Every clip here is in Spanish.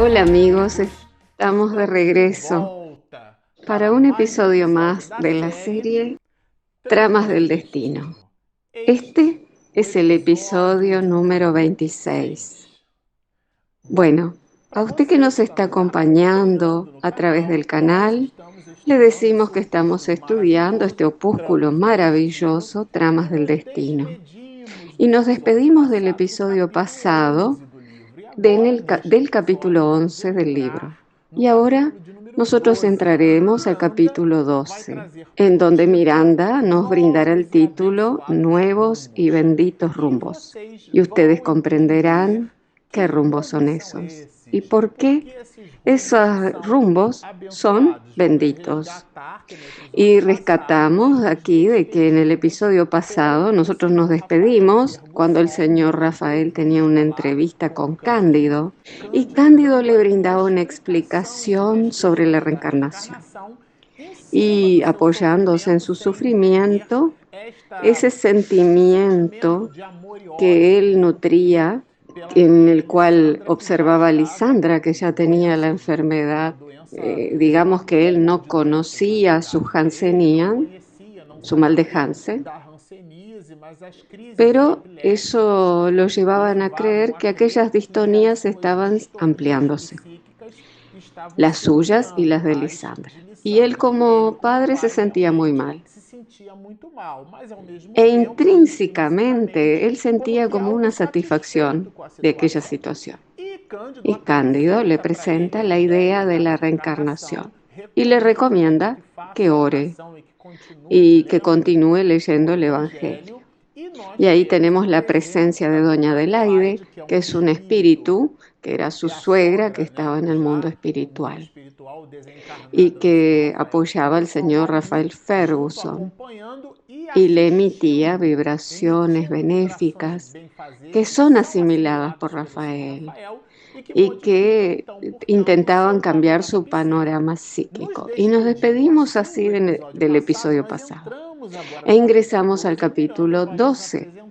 Hola amigos, estamos de regreso para un episodio más de la serie Tramas del Destino. Este es el episodio número 26. Bueno, a usted que nos está acompañando a través del canal, le decimos que estamos estudiando este opúsculo maravilloso, Tramas del Destino. Y nos despedimos del episodio pasado del capítulo 11 del libro. Y ahora nosotros entraremos al capítulo 12, en donde Miranda nos brindará el título Nuevos y benditos rumbos. Y ustedes comprenderán qué rumbos son esos y por qué esos rumbos son benditos. Y rescatamos aquí de que en el episodio pasado nosotros nos despedimos cuando el señor Rafael tenía una entrevista con Cándido y Cándido le brindaba una explicación sobre la reencarnación. Y apoyándose en su sufrimiento, ese sentimiento que él nutría, en el cual observaba a Lisandra que ya tenía la enfermedad, digamos que él no conocía su Hansenían, su mal de Hansen, pero eso lo llevaban a creer que aquellas distonías estaban ampliándose, las suyas y las de Lisandra. Y él como padre se sentía muy mal. E intrínsecamente él sentía como una satisfacción de aquella situación. Y Cándido le presenta la idea de la reencarnación y le recomienda que ore y que continúe leyendo el Evangelio. Y ahí tenemos la presencia de Doña Adelaide, que es un espíritu, que era su suegra, que estaba en el mundo espiritual y que apoyaba al señor Rafael Ferguson y le emitía vibraciones benéficas que son asimiladas por Rafael y que intentaban cambiar su panorama psíquico. Y nos despedimos así del episodio pasado. E ingresamos al capítulo 12.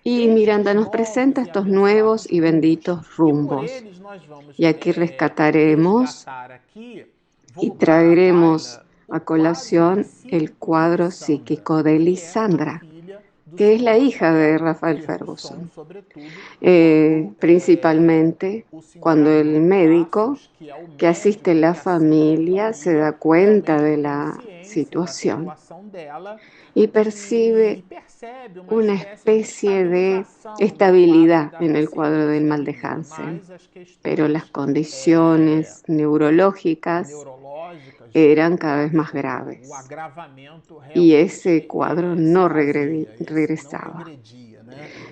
Y Miranda nos presenta estos nuevos y benditos rumbos. Y aquí rescataremos y traeremos a colación el cuadro psíquico de Lisandra, que es la hija de Rafael Ferguson. Principalmente cuando el médico que asiste a la familia se da cuenta de la situación y percibe una especie de estabilidad en el cuadro del mal de Hansen, pero las condiciones neurológicas eran cada vez más graves y ese cuadro no regresaba.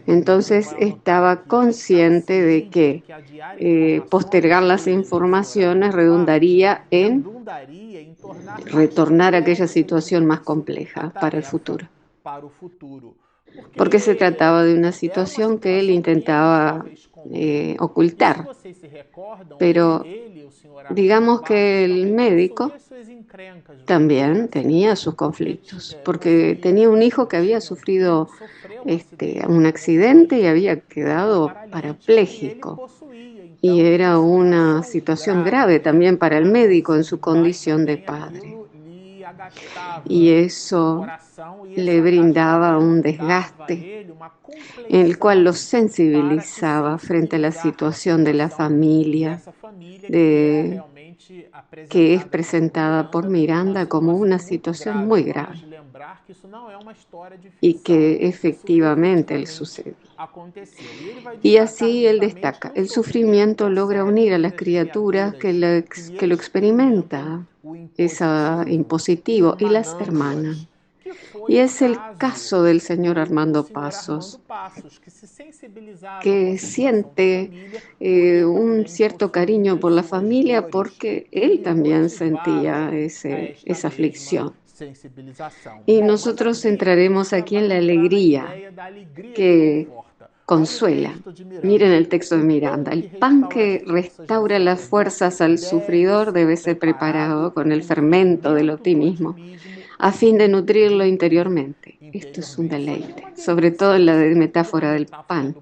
Entonces estaba consciente de que postergar las informaciones redundaría en retornar a aquella situación más compleja para el futuro. Porque se trataba de una situación que él intentaba ocultar, pero digamos que el médico también tenía sus conflictos, porque tenía un hijo que había sufrido un accidente y había quedado parapléjico. Y era una situación grave también para el médico en su condición de padre. Y eso le brindaba un desgaste en el cual lo sensibilizaba frente a la situación de la familia, de que es presentada por Miranda como una situación muy grave y que efectivamente le sucedió. Y así él destaca, el sufrimiento logra unir a las criaturas que lo experimentan, es impositivo, y las hermanan. Y es el caso del señor Armando Pasos, que siente un cierto cariño por la familia porque él también sentía esa aflicción. Y nosotros entraremos aquí en la alegría que consuela. Miren el texto de Miranda. El pan que restaura las fuerzas al sufridor debe ser preparado con el fermento del optimismo a fin de nutrirlo interiormente. Esto es un deleite, sobre todo en la metáfora del pan.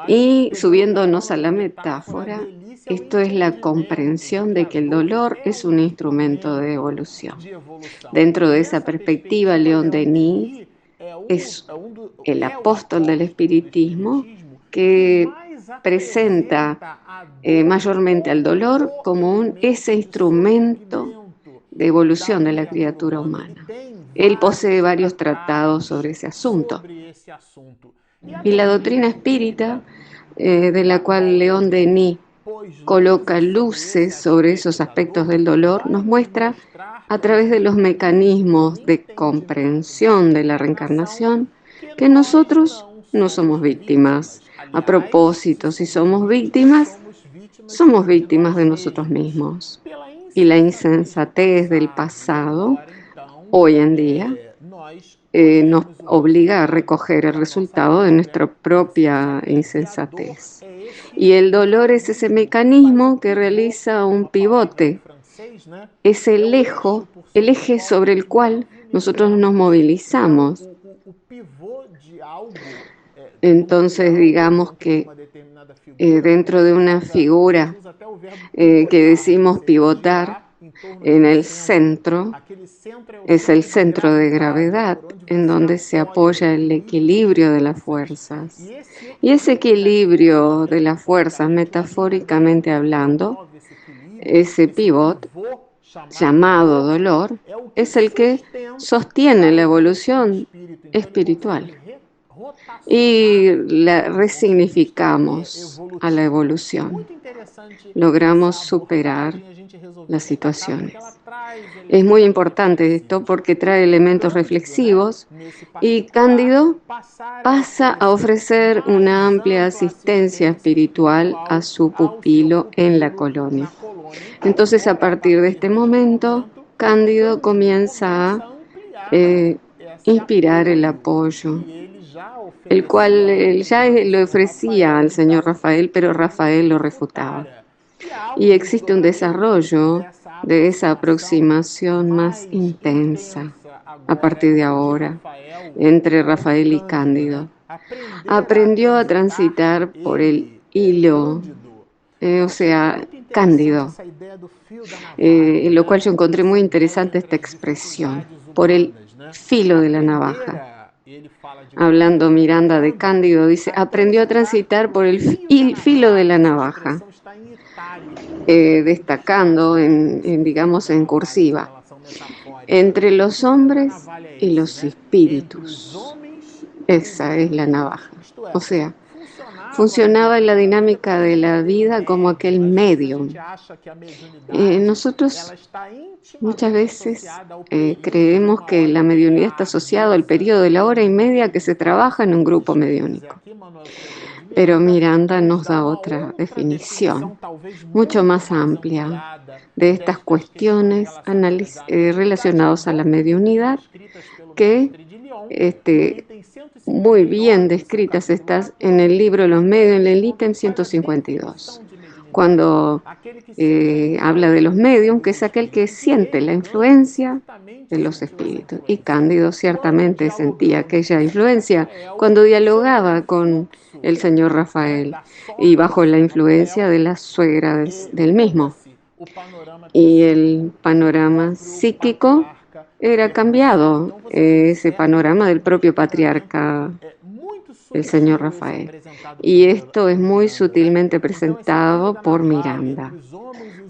Y subiéndonos a la metáfora, esto es la comprensión de que el dolor es un instrumento de evolución. Dentro de esa perspectiva, León Denis es el apóstol del espiritismo que presenta mayormente al dolor como ese instrumento de evolución de la criatura humana. Él posee varios tratados sobre ese asunto. Y la doctrina espírita, de la cual León Denis coloca luces sobre esos aspectos del dolor, nos muestra a través de los mecanismos de comprensión de la reencarnación que nosotros no somos víctimas. A propósito, si somos víctimas de nosotros mismos. Y la insensatez del pasado, hoy en día, nos obliga a recoger el resultado de nuestra propia insensatez. Y el dolor es ese mecanismo que realiza un pivote, es el eje sobre el cual nosotros nos movilizamos. Entonces, digamos que dentro de una figura que decimos pivotar, en el centro, es el centro de gravedad en donde se apoya el equilibrio de las fuerzas. Y ese equilibrio de las fuerzas, metafóricamente hablando, ese pivot llamado dolor, es el que sostiene la evolución espiritual. Y la resignificamos a la evolución. Logramos superar las situaciones. Es muy importante esto porque trae elementos reflexivos y Cándido pasa a ofrecer una amplia asistencia espiritual a su pupilo en la colonia. Entonces, a partir de este momento, Cándido comienza a inspirar el apoyo, el cual él ya le ofrecía al señor Rafael, pero Rafael lo refutaba. Y existe un desarrollo de esa aproximación más intensa a partir de ahora entre Rafael y Cándido. Aprendió a transitar por el hilo, Cándido, lo cual yo encontré muy interesante esta expresión, por el filo de la navaja. Hablando Miranda de Cándido, dice, aprendió a transitar por el filo de la navaja, destacando digamos en cursiva, entre los hombres y los espíritus. Esa es la navaja. O sea, funcionaba en la dinámica de la vida como aquel medium. Nosotros muchas veces creemos que la mediunidad está asociada al periodo de la hora y media que se trabaja en un grupo mediúnico. Pero Miranda nos da otra definición, mucho más amplia, de estas cuestiones relacionadas a la mediunidad, que muy bien descritas están en el libro Los Medios, en el ítem 152, cuando habla de los medios, que es aquel que siente la influencia de los espíritus. Y Cándido ciertamente sentía aquella influencia cuando dialogaba con el señor Rafael y bajo la influencia de la suegra del mismo. Y el panorama psíquico era cambiado, ese panorama del propio patriarca, el señor Rafael. Y esto es muy sutilmente presentado por Miranda.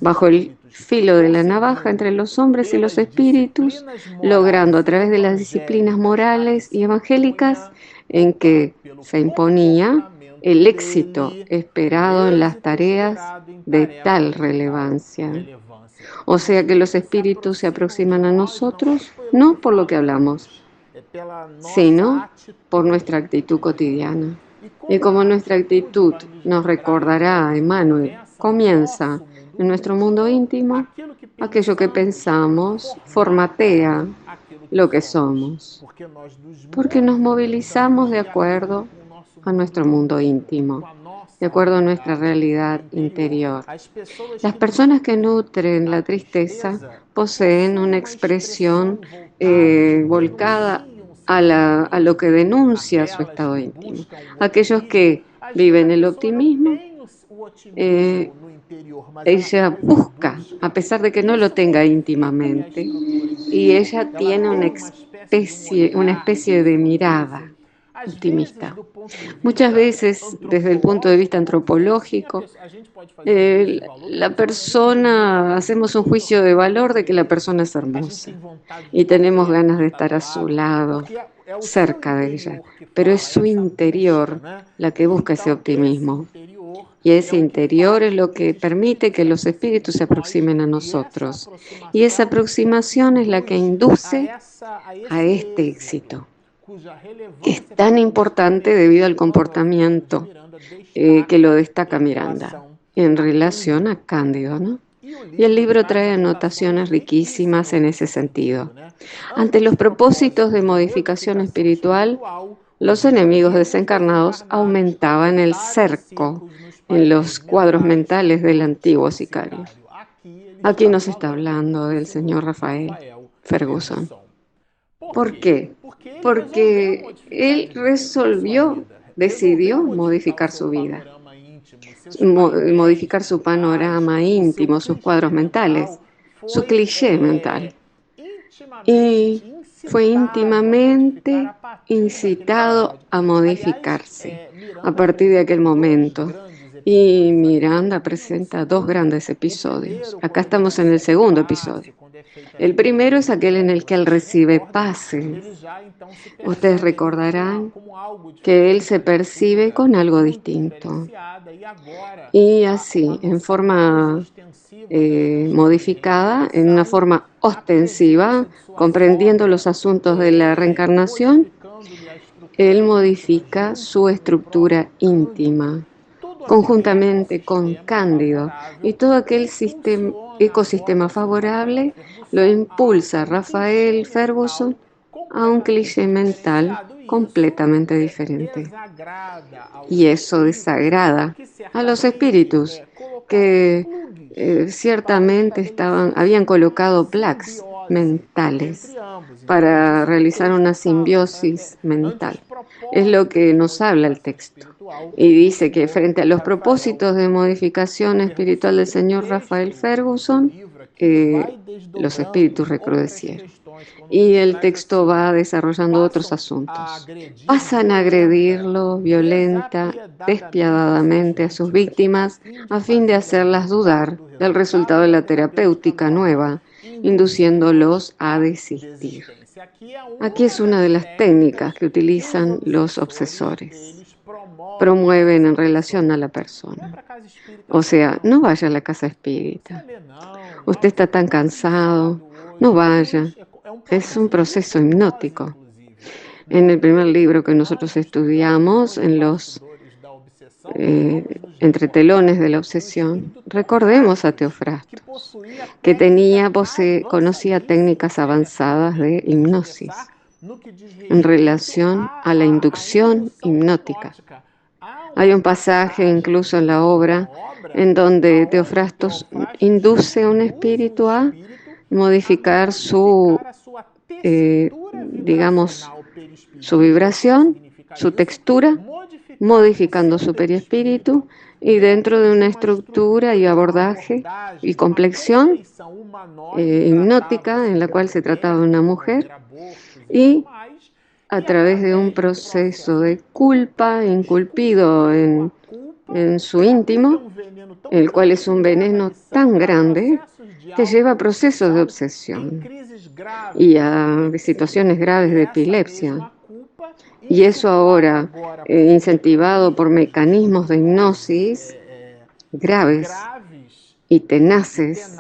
Bajo el filo de la navaja entre los hombres y los espíritus, logrando a través de las disciplinas morales y evangélicas en que se imponía el éxito esperado en las tareas de tal relevancia. O sea que los espíritus se aproximan a nosotros no por lo que hablamos, sino por nuestra actitud cotidiana. Y como nuestra actitud nos recordará a Emmanuel, comienza en nuestro mundo íntimo, aquello que pensamos formatea lo que somos, porque nos movilizamos de acuerdo a nuestro mundo íntimo, de acuerdo a nuestra realidad interior. Las personas que nutren la tristeza poseen una expresión volcada a lo que denuncia su estado íntimo. Aquellos que vive en el optimismo, ella busca, a pesar de que no lo tenga íntimamente, y ella tiene una especie de mirada optimista. Muchas veces, desde el punto de vista antropológico, la persona, hacemos un juicio de valor de que la persona es hermosa y tenemos ganas de estar a su lado, cerca de ella, pero es su interior la que busca ese optimismo. Y ese interior es lo que permite que los espíritus se aproximen a nosotros. Y esa aproximación es la que induce a este éxito, que es tan importante debido al comportamiento que lo destaca Miranda en relación a Cándido, ¿no? Y el libro trae anotaciones riquísimas en ese sentido. Ante los propósitos de modificación espiritual, los enemigos desencarnados aumentaban el cerco en los cuadros mentales del antiguo sicario. Aquí nos está hablando del señor Rafael Ferguson. ¿Por qué? Porque él decidió modificar su vida, modificar su panorama íntimo, sus cuadros mentales, su cliché mental. Y fue íntimamente incitado a modificarse a partir de aquel momento. Y Miranda presenta dos grandes episodios. Acá estamos en el segundo episodio. El primero es aquel en el que él recibe pases. Ustedes recordarán que él se percibe con algo distinto. Y así, en forma modificada, en una forma ostensiva, comprendiendo los asuntos de la reencarnación, él modifica su estructura íntima, conjuntamente con Cándido, y todo aquel ecosistema favorable lo impulsa Rafael Ferguson a un cliché mental completamente diferente. Y eso desagrada a los espíritus que ciertamente habían colocado plaques mentales para realizar una simbiosis mental. Es lo que nos habla el texto. Y dice que frente a los propósitos de modificación espiritual del señor Rafael Ferguson, los espíritus recrudecieron. Y el texto va desarrollando otros asuntos. Pasan a agredirlo despiadadamente a sus víctimas a fin de hacerlas dudar del resultado de la terapéutica nueva, induciéndolos a desistir. Aquí es una de las técnicas que utilizan los obsesores. Promueven en relación a la persona. O sea, no vaya a la casa espírita. Usted está tan cansado, no vaya. Es un proceso hipnótico. En el primer libro que nosotros estudiamos, en los entretelones de la obsesión, recordemos a Teofrastos, que conocía técnicas avanzadas de hipnosis en relación a la inducción hipnótica. Hay un pasaje incluso en la obra en donde Teofrastos induce a un espíritu a modificar su vibración, su textura, modificando su perispíritu, y dentro de una estructura y abordaje y complexión hipnótica en la cual se trataba de una mujer, y a través de un proceso de culpa inculpido en su íntimo, el cual es un veneno tan grande que lleva a procesos de obsesión y a situaciones graves de epilepsia. Y eso ahora, incentivado por mecanismos de hipnosis graves y tenaces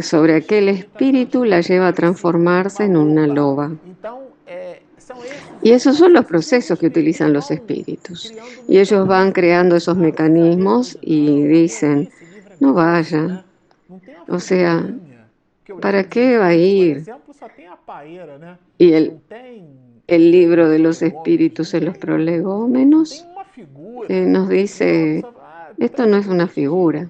sobre aquel espíritu, la lleva a transformarse en una loba. Y esos son los procesos que utilizan los espíritus. Y ellos van creando esos mecanismos y dicen, no vaya. O sea, ¿para qué va a ir? Y el libro de los espíritus en los prolegómenos nos dice, esto no es una figura.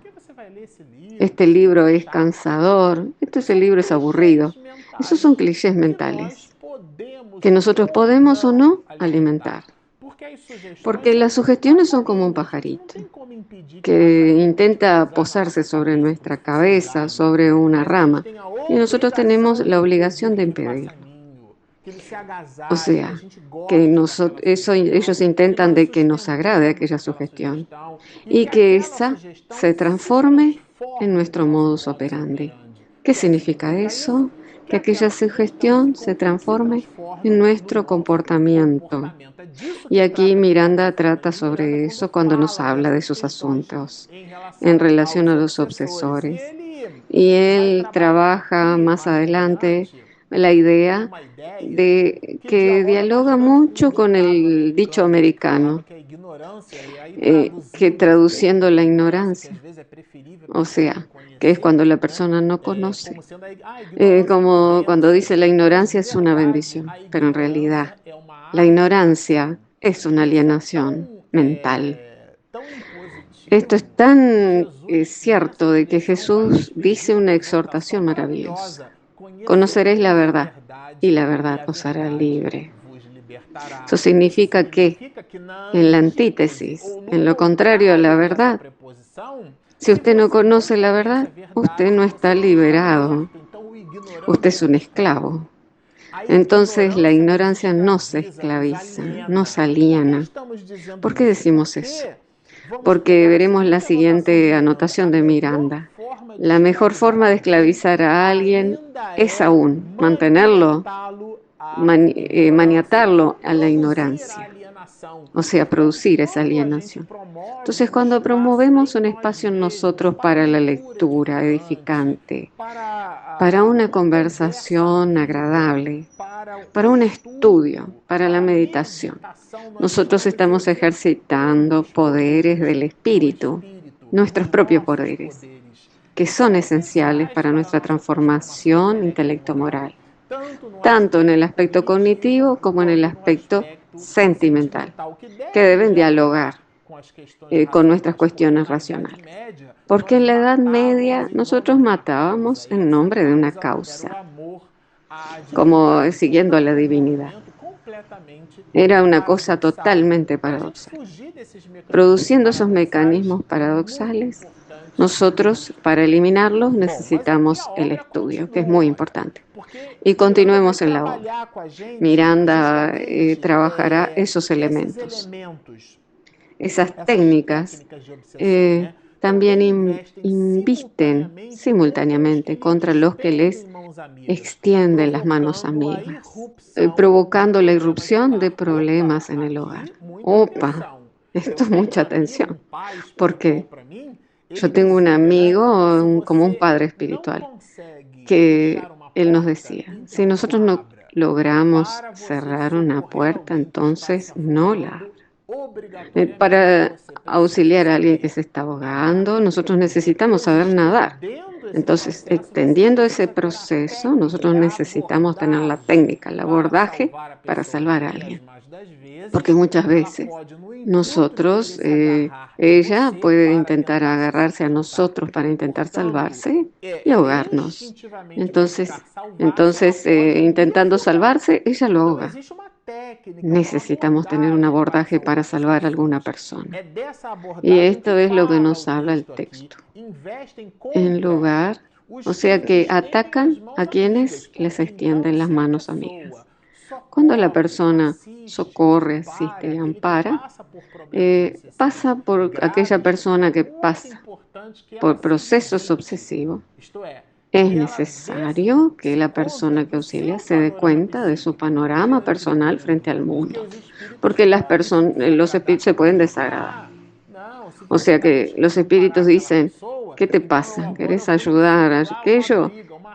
Este libro es cansador, libro es aburrido. Esos son clichés mentales que nosotros podemos o no alimentar. Porque las sugestiones son como un pajarito que intenta posarse sobre nuestra cabeza, sobre una rama, y nosotros tenemos la obligación de impedirlo. O sea, que ellos intentan de que nos agrade aquella sugestión y que esa se transforme en nuestro modus operandi. ¿Qué significa eso? Que aquella sugestión se transforme en nuestro comportamiento. Y aquí Miranda trata sobre eso cuando nos habla de sus asuntos en relación a los obsesores. Y él trabaja más adelante la idea de que dialoga mucho con el dicho americano, que traduciendo la ignorancia, o sea, que es cuando la persona no conoce, como cuando dice la ignorancia es una bendición, pero en realidad la ignorancia es una alienación mental. Esto es tan cierto de que Jesús dice una exhortación maravillosa. Conoceréis la verdad y la verdad os hará libre. Eso significa que en la antítesis, en lo contrario a la verdad, si usted no conoce la verdad, usted no está liberado, usted es un esclavo. Entonces la ignorancia no se esclaviza, no se aliena. ¿Por qué decimos eso? Porque veremos la siguiente anotación de Miranda. La mejor forma de esclavizar a alguien es aún mantenerlo, maniatarlo a la ignorancia, o sea, producir esa alienación. Entonces, cuando promovemos un espacio en nosotros para la lectura edificante, para una conversación agradable, para un estudio, para la meditación, nosotros estamos ejercitando poderes del espíritu, nuestros propios poderes, que son esenciales para nuestra transformación intelecto-moral, tanto en el aspecto cognitivo como en el aspecto sentimental, que deben dialogar con nuestras cuestiones racionales. Porque en la Edad Media nosotros matábamos en nombre de una causa, como siguiendo a la divinidad. Era una cosa totalmente paradoxal. Produciendo esos mecanismos paradoxales, nosotros, para eliminarlos, necesitamos el estudio, que es muy importante. Y continuemos en la obra. Miranda trabajará esos elementos. Esas técnicas también invisten simultáneamente contra los que les extienden las manos amigas, provocando la irrupción de problemas en el hogar. Opa, esto es mucha atención, porque yo tengo un amigo, como un padre espiritual, que él nos decía, si nosotros no logramos cerrar una puerta, entonces no la abra. Para auxiliar a alguien que se está ahogando, nosotros necesitamos saber nadar. Entonces, extendiendo ese proceso, nosotros necesitamos tener la técnica, el abordaje para salvar a alguien. Porque muchas veces nosotros, ella puede intentar agarrarse a nosotros para intentar salvarse y ahogarnos. Entonces, intentando salvarse, ella lo ahoga. Necesitamos tener un abordaje para salvar a alguna persona. Y esto es lo que nos habla el texto. En lugar, o sea que atacan a quienes les extienden las manos amigas. Cuando la persona socorre, asiste y ampara, pasa por aquella persona que pasa por procesos obsesivos. Es necesario que la persona que auxilia se dé cuenta de su panorama personal frente al mundo, porque los espíritus se pueden desagradar. O sea que los espíritus dicen, ¿qué te pasa? ¿Querés ayudar a aquello?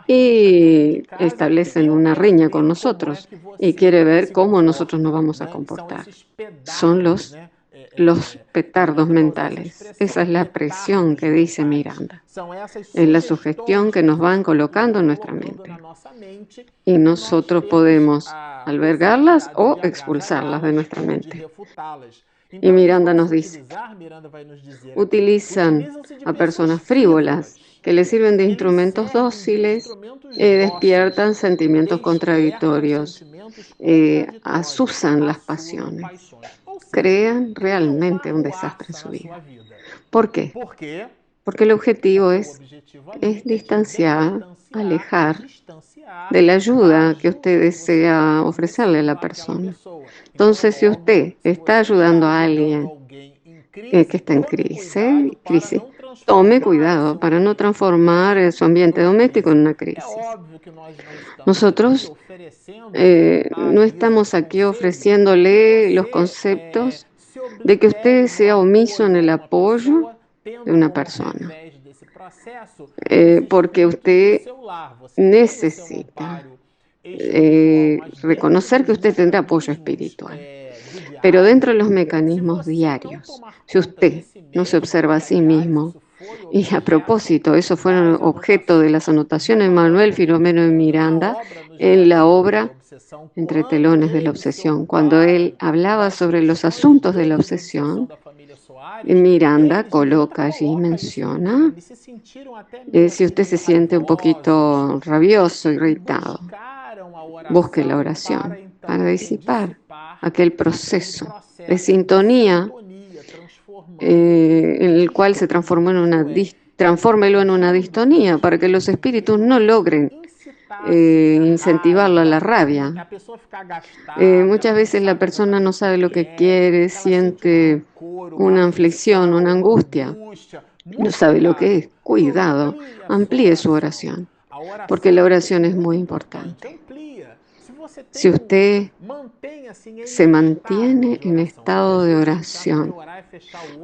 Y establecen una riña con nosotros y quiere ver cómo nosotros nos vamos a comportar. Son los petardos mentales. Esa es la presión que dice Miranda. Es la sugestión que nos van colocando en nuestra mente. Y nosotros podemos albergarlas o expulsarlas de nuestra mente. Y Miranda nos dice, utilizan a personas frívolas que les sirven de instrumentos dóciles, despiertan sentimientos contradictorios, asusan las pasiones. crean realmente un desastre en su vida. ¿Por qué? Porque el objetivo es distanciar, alejar de la ayuda que usted desea ofrecerle a la persona. Entonces, si usted está ayudando a alguien que está en crisis, tome cuidado para no transformar su ambiente doméstico en una crisis. Nosotros no estamos aquí ofreciéndole los conceptos de que usted sea omiso en el apoyo de una persona, porque usted necesita reconocer que usted tendrá apoyo espiritual. Pero dentro de los mecanismos diarios, si usted no se observa a sí mismo, y a propósito, eso fueron objeto de las anotaciones de Manuel Filomeno y Miranda en la obra Entre telones de la obsesión. Cuando él hablaba sobre los asuntos de la obsesión, Miranda coloca allí, menciona, si usted se siente un poquito rabioso, irritado, busque la oración para disipar aquel proceso de sintonía en el cual se transfórmelo en una distonía para que los espíritus no logren incentivarla a la rabia. Muchas veces la persona no sabe lo que quiere, siente una aflicción, una angustia, no sabe lo que es. Cuidado, amplíe su oración, porque la oración es muy importante. Si usted se mantiene en estado de oración,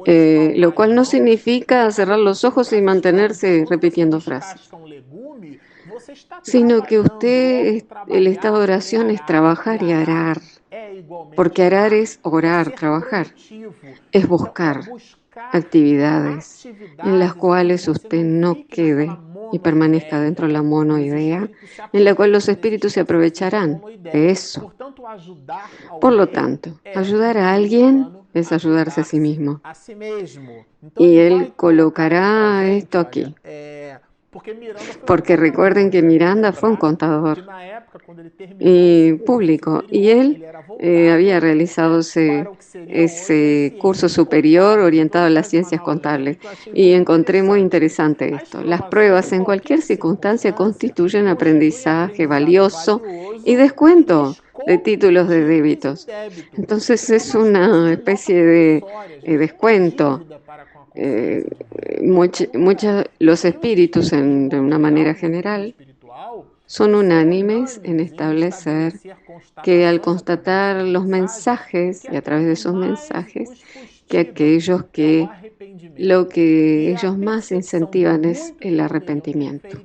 lo cual no significa cerrar los ojos y mantenerse repitiendo frases, sino que el estado de oración es trabajar y arar, porque arar es orar, trabajar, es buscar actividades en las cuales usted no quede y permanezca dentro de la monoidea, en la cual los espíritus se aprovecharán de eso. Por lo tanto, ayudar a alguien es ayudarse a sí mismo. Y él colocará esto aquí. Porque recuerden que Miranda fue un contador público y él había realizado ese curso superior orientado a las ciencias contables y encontré muy interesante esto. Las pruebas en cualquier circunstancia constituyen aprendizaje valioso y descuento de títulos de débitos. Entonces es una especie de descuento. Los espíritus, de una manera general, son unánimes en establecer que al constatar los mensajes y a través de esos mensajes, que lo que ellos más incentivan es el arrepentimiento.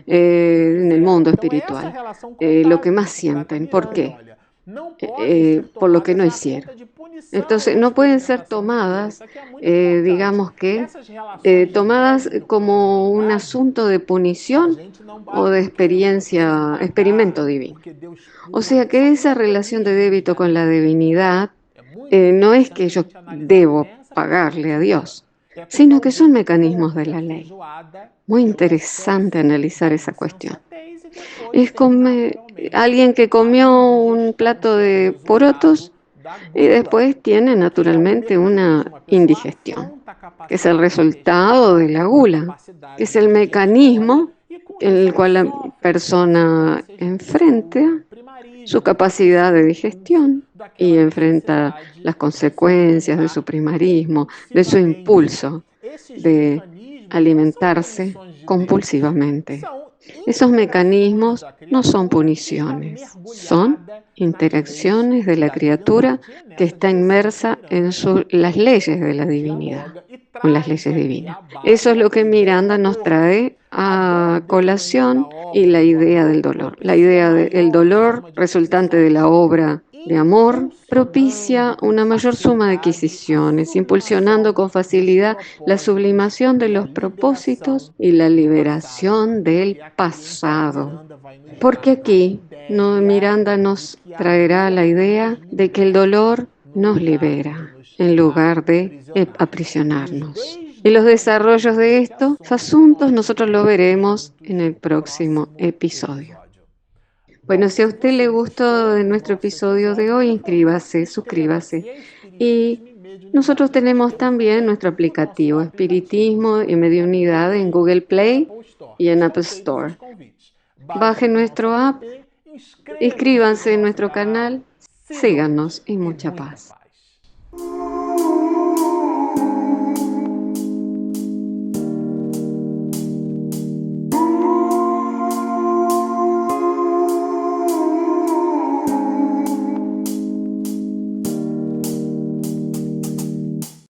En el mundo espiritual, lo que más sienten. ¿Por qué? Por lo que no hicieron. Entonces, no pueden ser tomadas, tomadas como un asunto de punición o de experimento divino. O sea que esa relación de débito con la divinidad no es que yo debo pagarle a Dios, sino que son mecanismos de la ley. Muy interesante analizar esa cuestión. Es como alguien que comió un plato de porotos y después tiene naturalmente una indigestión, que es el resultado de la gula, que es el mecanismo en el cual la persona enfrenta su capacidad de digestión y enfrenta las consecuencias de su primarismo, de su impulso de alimentarse compulsivamente. Esos mecanismos no son puniciones, son interacciones de la criatura que está inmersa en las leyes de la divinidad, en las leyes divinas. Eso es lo que Miranda nos trae a colación y la idea del dolor. La idea del dolor resultante de la obra de amor propicia una mayor suma de adquisiciones, impulsionando con facilidad la sublimación de los propósitos y la liberación del pasado. Porque aquí Miranda nos traerá la idea de que el dolor nos libera en lugar de aprisionarnos. Y los desarrollos de estos asuntos nosotros lo veremos en el próximo episodio. Bueno, si a usted le gustó de nuestro episodio de hoy, inscríbase, suscríbase. Y nosotros tenemos también nuestro aplicativo Espiritismo y Mediunidad en Google Play y en Apple Store. Baje nuestro app, inscríbanse en nuestro canal, síganos y mucha paz.